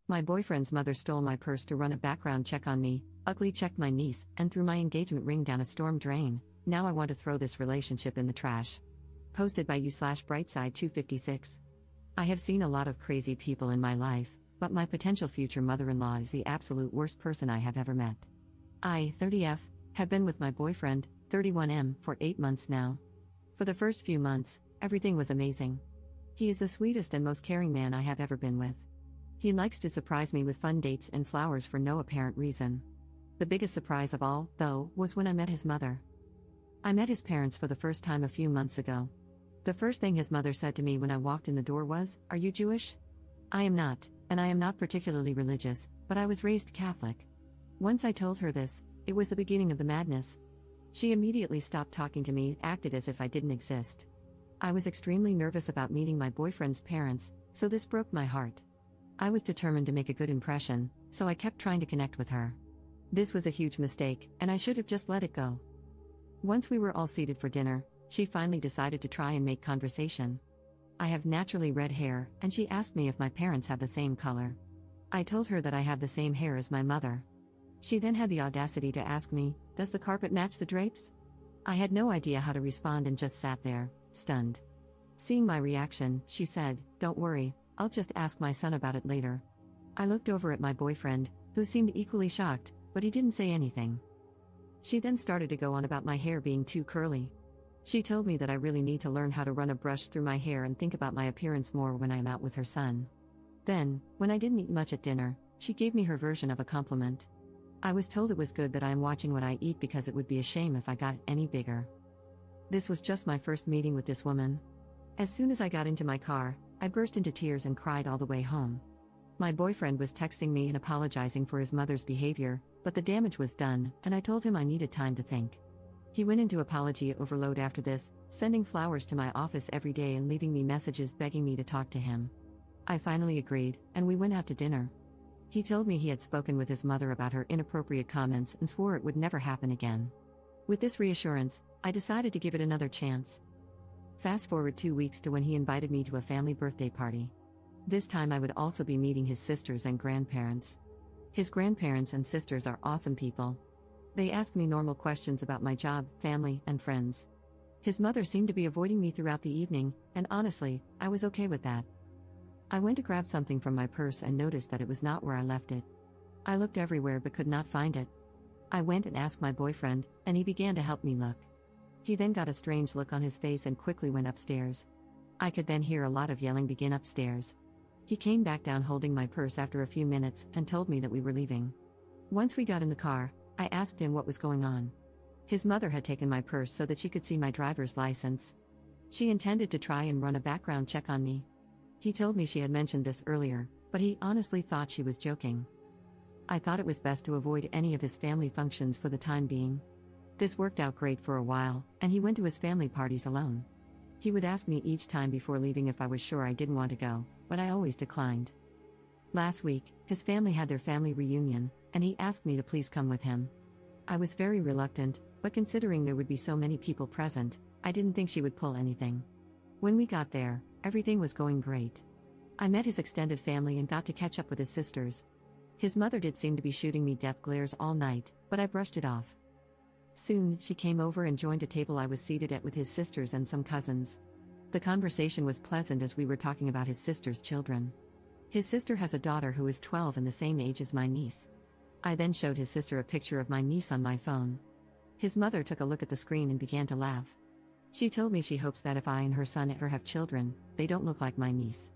My boyfriend's mother stole my purse to run a background check on me, ugly checked my niece, and threw my engagement ring down a storm drain. Now I want to throw this relationship in the trash. Posted by you/Brightside256. I have seen a lot of crazy people in my life, but my potential future mother-in-law is the absolute worst person I have ever met. I, 30F, have been with my boyfriend, 31M, for 8 months now. For the first few months, everything was amazing. He is the sweetest and most caring man I have ever been with. He likes to surprise me with fun dates and flowers for no apparent reason. The biggest surprise of all, though, was when I met his mother. I met his parents for the first time a few months ago. The first thing his mother said to me when I walked in the door was, "Are you Jewish?" I am not, and I am not particularly religious, but I was raised Catholic. Once I told her this, it was the beginning of the madness. She immediately stopped talking to me, acted as if I didn't exist. I was extremely nervous about meeting my boyfriend's parents, so this broke my heart. I was determined to make a good impression, so I kept trying to connect with her. This was a huge mistake, and I should have just let it go. Once we were all seated for dinner, she finally decided to try and make conversation. I have naturally red hair, and she asked me if my parents have the same color. I told her that I have the same hair as my mother. She then had the audacity to ask me, "Does the carpet match the drapes?" I had no idea how to respond and just sat there, stunned. Seeing my reaction, she said, "Don't worry, I'll just ask my son about it later." I looked over at my boyfriend, who seemed equally shocked, but he didn't say anything. She then started to go on about my hair being too curly. She told me that I really need to learn how to run a brush through my hair and think about my appearance more when I am out with her son. Then, when I didn't eat much at dinner, she gave me her version of a compliment. I was told it was good that I am watching what I eat because it would be a shame if I got any bigger. This was just my first meeting with this woman. As soon as I got into my car, I burst into tears and cried all the way home. My boyfriend was texting me and apologizing for his mother's behavior, but the damage was done, and I told him I needed time to think. He went into apology overload after this, sending flowers to my office every day and leaving me messages begging me to talk to him. I finally agreed, and we went out to dinner. He told me he had spoken with his mother about her inappropriate comments and swore it would never happen again. With this reassurance, I decided to give it another chance. Fast forward 2 weeks to when he invited me to a family birthday party. This time I would also be meeting his sisters and grandparents. His grandparents and sisters are awesome people. They asked me normal questions about my job, family, and friends. His mother seemed to be avoiding me throughout the evening, and honestly, I was okay with that. I went to grab something from my purse and noticed that it was not where I left it. I looked everywhere but could not find it. I went and asked my boyfriend, and he began to help me look. He then got a strange look on his face and quickly went upstairs. I could then hear a lot of yelling begin upstairs. He came back down holding my purse after a few minutes and told me that we were leaving. Once we got in the car, I asked him what was going on. His mother had taken my purse so that she could see my driver's license. She intended to try and run a background check on me. He told me she had mentioned this earlier, but he honestly thought she was joking. I thought it was best to avoid any of his family functions for the time being. This worked out great for a while, and he went to his family parties alone. He would ask me each time before leaving if I was sure I didn't want to go, but I always declined. Last week, his family had their family reunion, and he asked me to please come with him. I was very reluctant, but considering there would be so many people present, I didn't think she would pull anything. When we got there, everything was going great. I met his extended family and got to catch up with his sisters. His mother did seem to be shooting me death glares all night, but I brushed it off. Soon, she came over and joined a table I was seated at with his sisters and some cousins. The conversation was pleasant as we were talking about his sister's children. His sister has a daughter who is 12 and the same age as my niece. I then showed his sister a picture of my niece on my phone. His mother took a look at the screen and began to laugh. She told me she hopes that if I and her son ever have children, they don't look like my niece.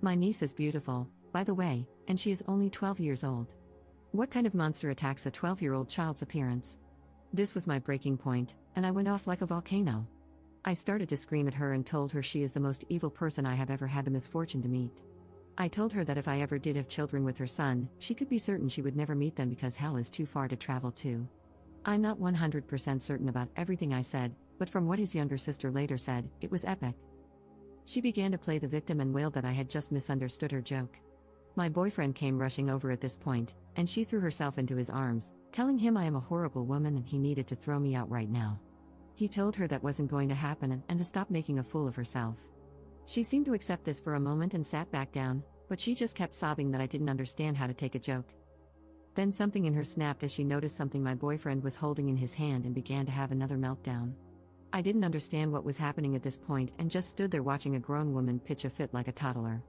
My niece is beautiful, by the way, and she is only 12 years old. What kind of monster attacks a 12-year-old child's appearance? This was my breaking point, and I went off like a volcano. I started to scream at her and told her she is the most evil person I have ever had the misfortune to meet. I told her that if I ever did have children with her son, she could be certain she would never meet them because hell is too far to travel to. I'm not 100% certain about everything I said, but from what his younger sister later said, it was epic. She began to play the victim and wailed that I had just misunderstood her joke. My boyfriend came rushing over at this point, and she threw herself into his arms, telling him I am a horrible woman and he needed to throw me out right now. He told her that wasn't going to happen and to stop making a fool of herself. She seemed to accept this for a moment and sat back down, But she just kept sobbing that I didn't understand how to take a joke. Then something in her snapped as she noticed something my boyfriend was holding in his hand and began to have another meltdown. I didn't understand what was happening at this point and just stood there watching a grown woman pitch a fit like a toddler.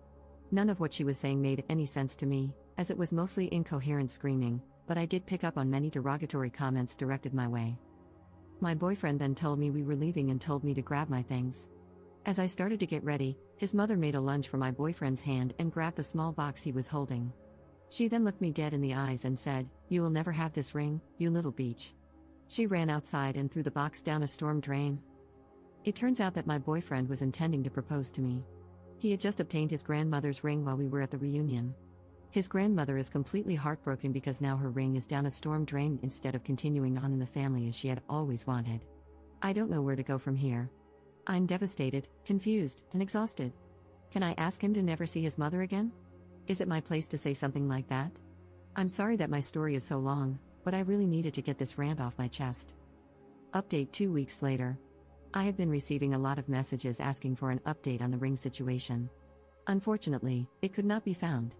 None of what she was saying made any sense to me, as it was mostly incoherent screaming, but I did pick up on many derogatory comments directed my way. My boyfriend then told me we were leaving and told me to grab my things. As I started to get ready, his mother made a lunge for my boyfriend's hand and grabbed the small box he was holding. She then looked me dead in the eyes and said, "You will never have this ring, you little beach." She ran outside and threw the box down a storm drain. It turns out that my boyfriend was intending to propose to me. He had just obtained his grandmother's ring while we were at the reunion. His grandmother is completely heartbroken because now her ring is down a storm drain instead of continuing on in the family as she had always wanted. I don't know where to go from here. I'm devastated, confused, and exhausted. Can I ask him to never see his mother again? Is it my place to say something like that? I'm sorry that my story is so long, but I really needed to get this rant off my chest. Update 2 weeks later. I have been receiving a lot of messages asking for an update on the ring situation. Unfortunately, it could not be found.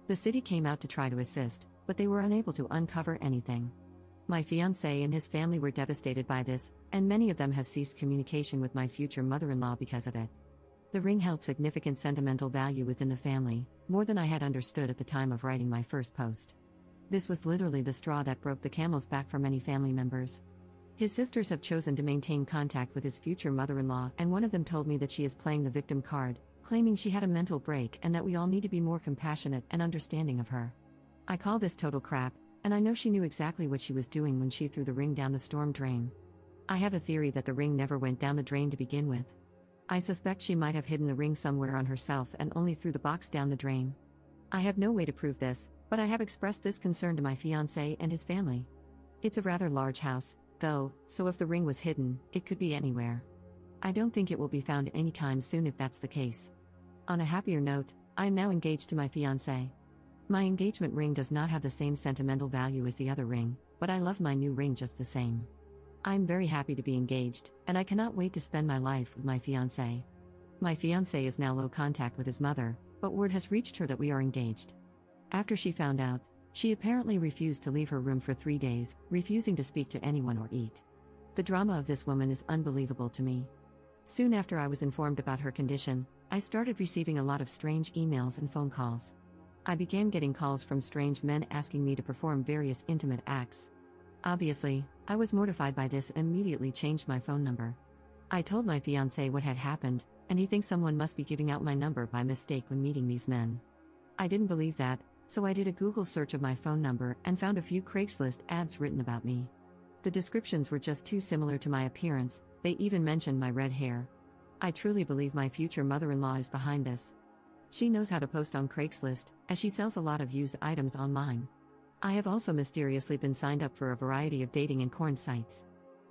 The city came out to try to assist, but they were unable to uncover anything. My fiancé and his family were devastated by this, and many of them have ceased communication with my future mother-in-law because of it. The ring held significant sentimental value within the family, more than I had understood at the time of writing my first post. This was literally the straw that broke the camel's back for many family members. His sisters have chosen to maintain contact with his future mother-in-law, and one of them told me that she is playing the victim card, claiming she had a mental break and that we all need to be more compassionate and understanding of her. I call this total crap, and I know she knew exactly what she was doing when she threw the ring down the storm drain. I have a theory that the ring never went down the drain to begin with. I suspect she might have hidden the ring somewhere on herself and only threw the box down the drain. I have no way to prove this, but I have expressed this concern to my fiancé and his family. It's a rather large house, though, so if the ring was hidden, it could be anywhere. I don't think it will be found anytime soon if that's the case. On a happier note, I am now engaged to my fiancé. My engagement ring does not have the same sentimental value as the other ring, but I love my new ring just the same. I'm very happy to be engaged, and I cannot wait to spend my life with my fiancé. My fiancé is now low contact with his mother, but word has reached her that we are engaged. After she found out, she apparently refused to leave her room for 3 days, refusing to speak to anyone or eat. The drama of this woman is unbelievable to me. Soon after I was informed about her condition, I started receiving a lot of strange emails and phone calls. I began getting calls from strange men asking me to perform various intimate acts. Obviously, I was mortified by this and immediately changed my phone number. I told my fiancé what had happened, and he thinks someone must be giving out my number by mistake when meeting these men. I didn't believe that, so I did a Google search of my phone number and found a few Craigslist ads written about me. The descriptions were just too similar to my appearance, they even mentioned my red hair. I truly believe my future mother-in-law is behind this. She knows how to post on Craigslist, as she sells a lot of used items online. I have also mysteriously been signed up for a variety of dating and porn sites.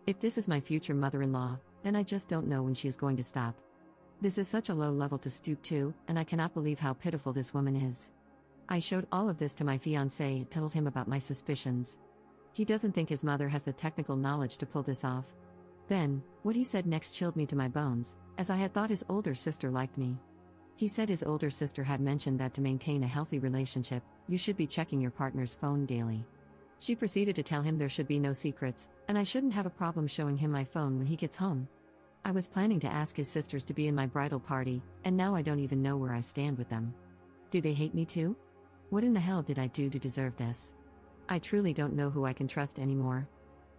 If this is my future mother-in-law, then I just don't know when she is going to stop. This is such a low level to stoop to, and I cannot believe how pitiful this woman is. I showed all of this to my fiancé and told him about my suspicions. He doesn't think his mother has the technical knowledge to pull this off. Then, what he said next chilled me to my bones, as I had thought his older sister liked me. He said his older sister had mentioned that to maintain a healthy relationship, you should be checking your partner's phone daily. She proceeded to tell him there should be no secrets, and I shouldn't have a problem showing him my phone when he gets home. I was planning to ask his sisters to be in my bridal party, and now I don't even know where I stand with them. Do they hate me too? What in the hell did I do to deserve this? I truly don't know who I can trust anymore.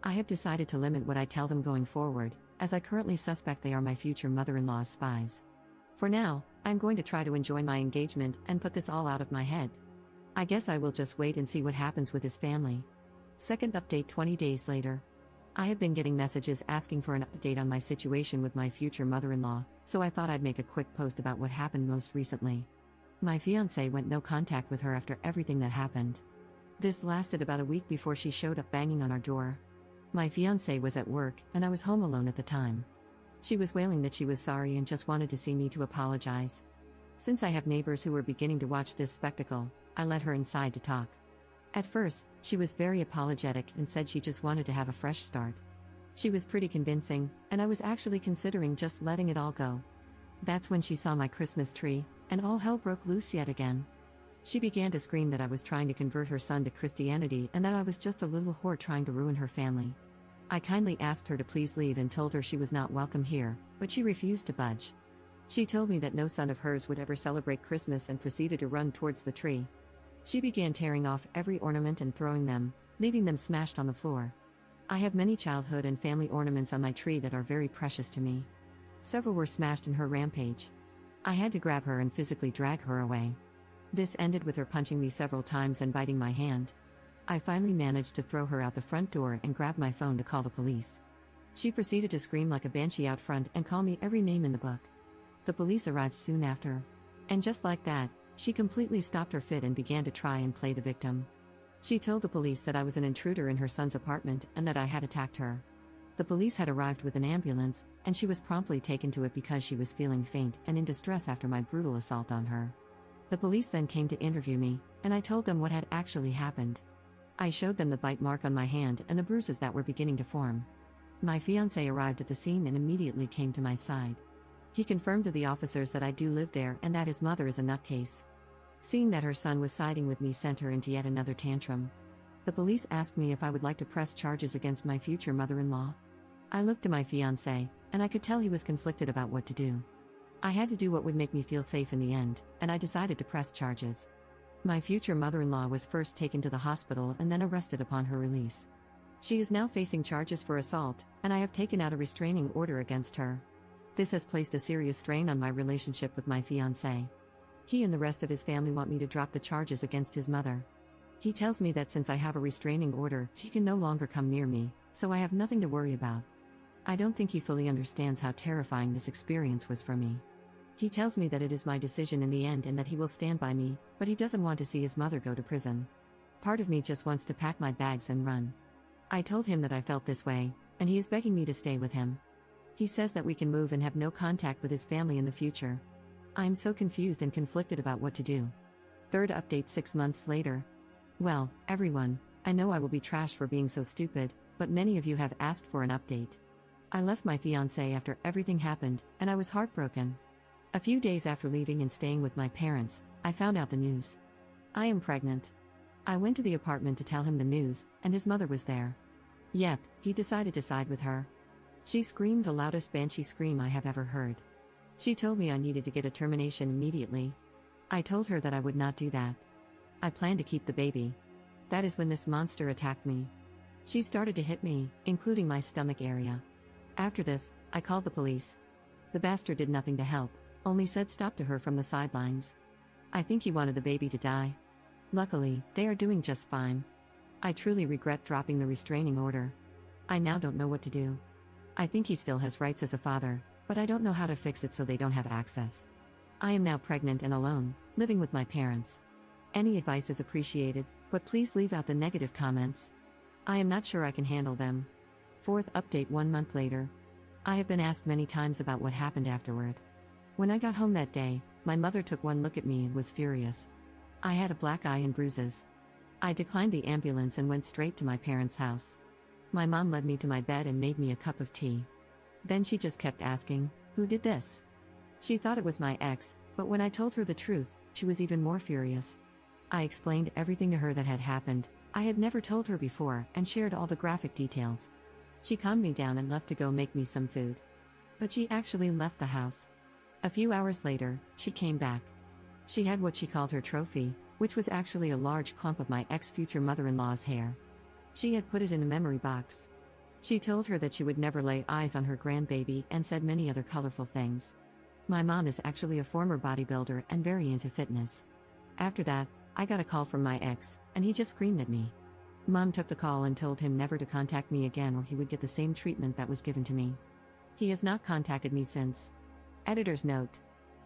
I have decided to limit what I tell them going forward, as I currently suspect they are my future mother-in-law's spies. For now, I'm going to try to enjoy my engagement and put this all out of my head. I guess I will just wait and see what happens with his family. Second update 20 days later. I have been getting messages asking for an update on my situation with my future mother-in-law, so I thought I'd make a quick post about what happened most recently. My fiancé went no contact with her after everything that happened. This lasted about a week before she showed up banging on our door. My fiancé was at work, and I was home alone at the time. She was wailing that she was sorry and just wanted to see me to apologize. Since I have neighbors who were beginning to watch this spectacle, I let her inside to talk. At first, she was very apologetic and said she just wanted to have a fresh start. She was pretty convincing, and I was actually considering just letting it all go. That's when she saw my Christmas tree, and all hell broke loose yet again. She began to scream that I was trying to convert her son to Christianity and that I was just a little whore trying to ruin her family. I kindly asked her to please leave and told her she was not welcome here, but she refused to budge. She told me that no son of hers would ever celebrate Christmas and proceeded to run towards the tree. She began tearing off every ornament and throwing them, leaving them smashed on the floor. I have many childhood and family ornaments on my tree that are very precious to me. Several were smashed in her rampage. I had to grab her and physically drag her away. This ended with her punching me several times and biting my hand. I finally managed to throw her out the front door and grab my phone to call the police. She proceeded to scream like a banshee out front and call me every name in the book. The police arrived soon after. And just like that, she completely stopped her fit and began to try and play the victim. She told the police that I was an intruder in her son's apartment and that I had attacked her. The police had arrived with an ambulance, and she was promptly taken to it because she was feeling faint and in distress after my brutal assault on her. The police then came to interview me, and I told them what had actually happened. I showed them the bite mark on my hand and the bruises that were beginning to form. My fiancé arrived at the scene and immediately came to my side. He confirmed to the officers that I do live there and that his mother is a nutcase. Seeing that her son was siding with me sent her into yet another tantrum. The police asked me if I would like to press charges against my future mother-in-law. I looked to my fiancé, and I could tell he was conflicted about what to do. I had to do what would make me feel safe in the end, and I decided to press charges. My future mother-in-law was first taken to the hospital and then arrested upon her release. She is now facing charges for assault, and I have taken out a restraining order against her. This has placed a serious strain on my relationship with my fiancé. He and the rest of his family want me to drop the charges against his mother. He tells me that since I have a restraining order, she can no longer come near me, so I have nothing to worry about. I don't think he fully understands how terrifying this experience was for me. He tells me that it is my decision in the end and that he will stand by me, but he doesn't want to see his mother go to prison. Part of me just wants to pack my bags and run. I told him that I felt this way, and he is begging me to stay with him. He says that we can move and have no contact with his family in the future. I am so confused and conflicted about what to do. Third update 6 months later. Well, everyone, I know I will be trashed for being so stupid, but many of you have asked for an update. I left my fiancé after everything happened, and I was heartbroken. A few days after leaving and staying with my parents, I found out the news. I am pregnant. I went to the apartment to tell him the news, and his mother was there. Yep, he decided to side with her. She screamed the loudest banshee scream I have ever heard. She told me I needed to get a termination immediately. I told her that I would not do that. I planned to keep the baby. That is when this monster attacked me. She started to hit me, including my stomach area. After this, I called the police. The bastard did nothing to help, only said stop to her from the sidelines. I think he wanted the baby to die. Luckily, they are doing just fine. I truly regret dropping the restraining order. I now don't know what to do. I think he still has rights as a father, but I don't know how to fix it so they don't have access. I am now pregnant and alone, living with my parents. Any advice is appreciated, but please leave out the negative comments. I am not sure I can handle them. Fourth update 1 month later. I have been asked many times about what happened afterward. When I got home that day, my mother took one look at me and was furious. I had a black eye and bruises. I declined the ambulance and went straight to my parents' house. My mom led me to my bed and made me a cup of tea. Then she just kept asking, "Who did this?" She thought it was my ex, but when I told her the truth, she was even more furious. I explained everything to her that had happened. I had never told her before and shared all the graphic details. She calmed me down and left to go make me some food. But she actually left the house. A few hours later, she came back. She had what she called her trophy, which was actually a large clump of my ex-future mother-in-law's hair. She had put it in a memory box. She told her that she would never lay eyes on her grandbaby and said many other colorful things. My mom is actually a former bodybuilder and very into fitness. After that, I got a call from my ex, and he just screamed at me. Mom took the call and told him never to contact me again or he would get the same treatment that was given to me. He has not contacted me since. Editor's note.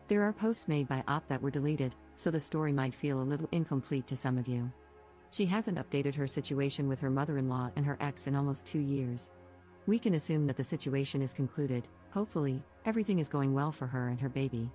There are posts made by Op that were deleted, so the story might feel a little incomplete to some of you. She hasn't updated her situation with her mother-in-law and her ex in almost 2 years. We can assume that the situation is concluded. Hopefully, everything is going well for her and her baby.